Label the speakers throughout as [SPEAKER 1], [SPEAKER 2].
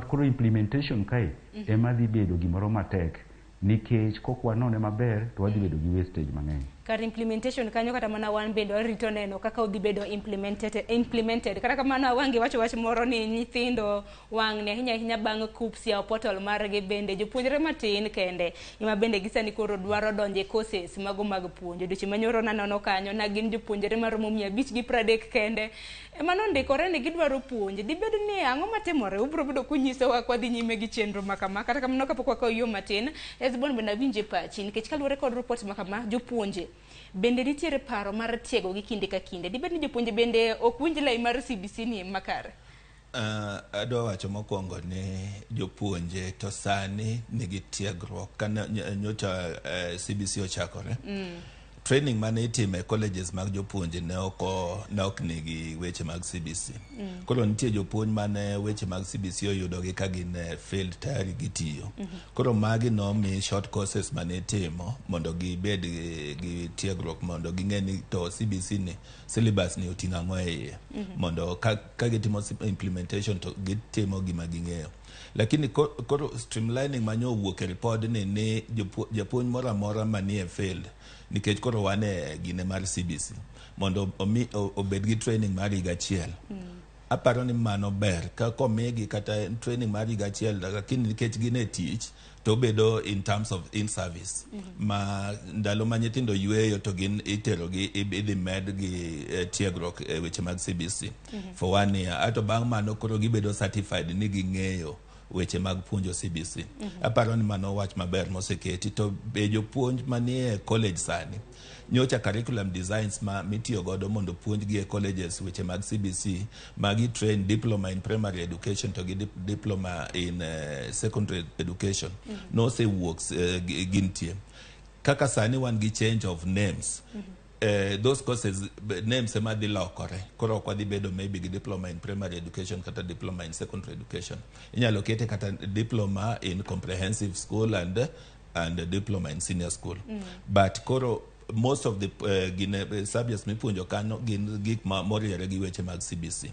[SPEAKER 1] Koro implementation kae ema dhi bedo gimoro matek nikech kokwanone maber to wadhi bedo gi wastage mang'eny.
[SPEAKER 2] Kar implementation kanyo kata mana wan bende warito neno kaka odhi bedo implemented. Kata kamano wangi wacho wach moro ni nyithindo wang' ne ahinya bang' KUPS ya portal margi bende jopuonjre matin kende ema bende gisani koro dwaro donje courses mago mag puonjo. Odiochieng' manyoro nanono kanyo na gin jopuonjre maromo 530 kende ema nondikore ni gidwaro puonj. Dibed ni ang'o matimore? Ubro bedo kunyisowa kwa dhi nyime gi chenro makama. Kata kamano kapok wakao yo matin, Hesbon bende awinje pachi nikech kaluwore kod report makama jopuonje bende nitiere paro mar tiego gi kinde ka kinde. Dibed ni jopuonje bende ok winj lai mar CBC ni makare?
[SPEAKER 3] Adwa wacho mokwongo ni jopuonje to sani nigi tiegruok kana nyocha CBC ochakore. Training mane itime colleges mag jopuonje ne ok nigi weche mag CBC. Koro nitie jopuonj mane weche mag CBC oyudo gi ka gin field tayari gitiyo. Koro magi nomi short courses mane itimo mondo gibed gi tiegruok mondo ging'e ni to CBC ni syllabus ni oting'o ang'o e iye mondo ka gitimo implementation to gitimo gima ging'eyo. Lakini koro streamlining manyo wuok e report ni japuonj moro amora manie field nikech koro wane gine mar CBC mondo obed gi training mar higa achiel. Aparo ni mano ber ka komigi kata training mar higa achiel lakini nikech gine tich to bedo in terms of in service ma ndalo ma nyithindo yweyo to gin itero gi idhi med gi tiegruok e weche mag CBC for 1 year. Ato bang' mano koro gibedo certified ni ging'eyo weche mag puonjo CBC. Aparo ni mano wach maber moseketi to be jopuonj manie college sani nyocha curriculum designs ma mitiyo godo mondo puonj gi e colleges weche mag CBC magi train diploma in primary education to gi diploma in secondary education no se works gintie kaka sani wan gi change of names. Those courses names ema dhi lokore koro kwa dhi bedo maybe gi diploma in primary education kata diploma in secondary education. Inyalo kete kata diploma in comprehensive school and diploma in senior school. But koro most of the subjects mipuonjo kanyo gin gik ma moriere gi weche mag CBC.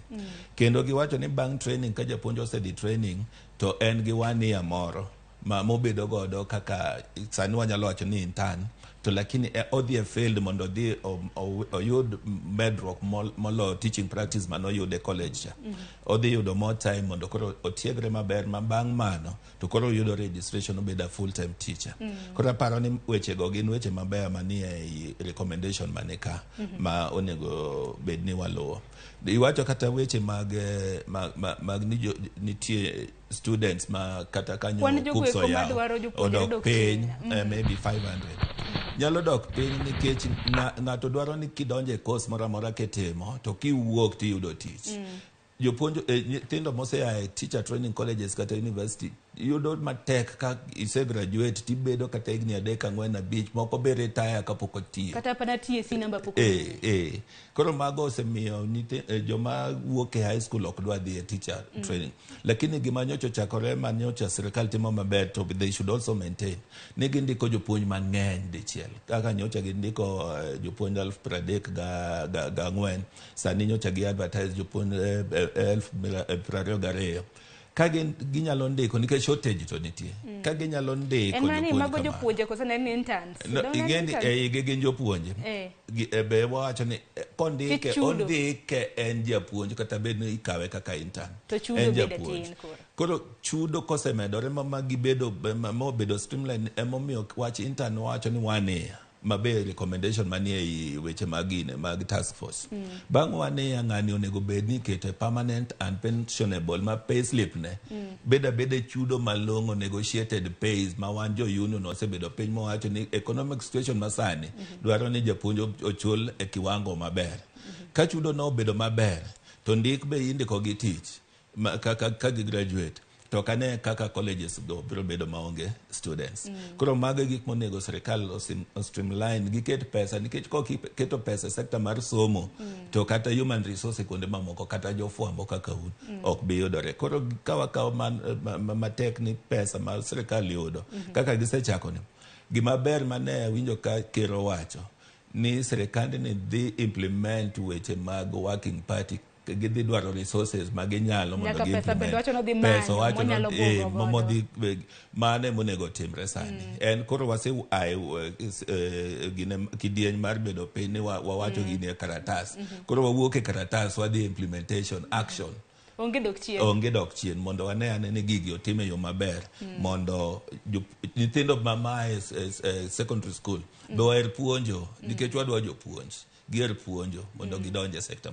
[SPEAKER 3] Kendo giwacho ni bang' training ka japuonj osedhi training to en gi 1 year moro ma mobedo godo kaka sani wanyalo wacho ni intern to lakini odhi e field mondo dhi oyud medruok molo teaching practice mano yude college. Odhi yudo more time mondo koro otiegre maber ma bang' mano to koro yudo registration obeda full time teacher. Koro aparo ni weche go gin weche maber manie recommendation mane ka ma onego bed ni waluwo. Iwacho kata weche mag nitie students ma kata kanyo kupso yao odok piny maybe 500 nyalo dok piny nikech ng'ato dwaro ni kidonje course moro amora ketimo to kiwuok tiyudo tich. Jopuonj nyithindo moseaye teacher training colleges kata university yudo matek ka ise graduate tibedo kata higni 3-4 moko be retire kapok otiyo
[SPEAKER 2] kata pada TSC namba pok.
[SPEAKER 3] Koro mago osemiyo joma wuok e high school ok dwa dhi e teacher training. Lakini gima nyocha chakore ma nyocha sirkal timo maber to they should also maintain ni gindiko jopuonj mang'eny dichiel kaka nyocha gindiko jopuonj 34,000 sani nyocha gi advertise jopuonj 22,000 ka ginyalo ndiko nikech shortage to nitie ka ginyalo ndiko
[SPEAKER 2] jopuonje mago jopuonje koso ne interns
[SPEAKER 3] igendi gin jopuonje be wacho ni kondike ondike en japuonj kata bed ni ikawe kaka intern
[SPEAKER 2] to chudo bede tin
[SPEAKER 3] koro chudo kosemedore ma gibedo mobedo streamline emomiyo wach intern wacho ni 1 year maber recommendation manie weche magine mag task force. Bang' 1 year ng'ani onego bed ni kete permanent and pensionable ma pay slip ne beda chudo malong'o negotiated pays ma wan jo union osebedo piny mowacho ni economic situation masani dwaro ni japuonj ochul e kiwango maber. Ka chudo no obedo maber to ndik be indiko gi tich ka gi graduate to kane kaka colleges go biro bedo maonge students. Koro mago gik monego sirkal streamline giket pesa nikech keto pesa sekta mar somo to kata human resource kuonde mamoko kata jofwambo kaka un ok bi yudore. Koro kawa matek ni pesa ma sirkal yudo kaka gisechako ni gima ber mane winjo ka kero wacho ni sirkand ni dhi implement weche mag working party gidhi dwaro resources ma ginyalo mondo
[SPEAKER 2] Nyaka pesa bende wacho no dhi manyo, monyalo bugo godo.
[SPEAKER 3] modhi mane monego timre sani. En koro gine kidieny mar bedo piny ni wawacho gini e karatas. Koro wawuok e karatas wadhi implementation action.
[SPEAKER 2] Onge dok chien mondo wane ni gigi otime yo maber mondo nyithindo mamae secondary school be oher puonjo nikech wadwa jopuonj giher puonjo mondo gidonje sekta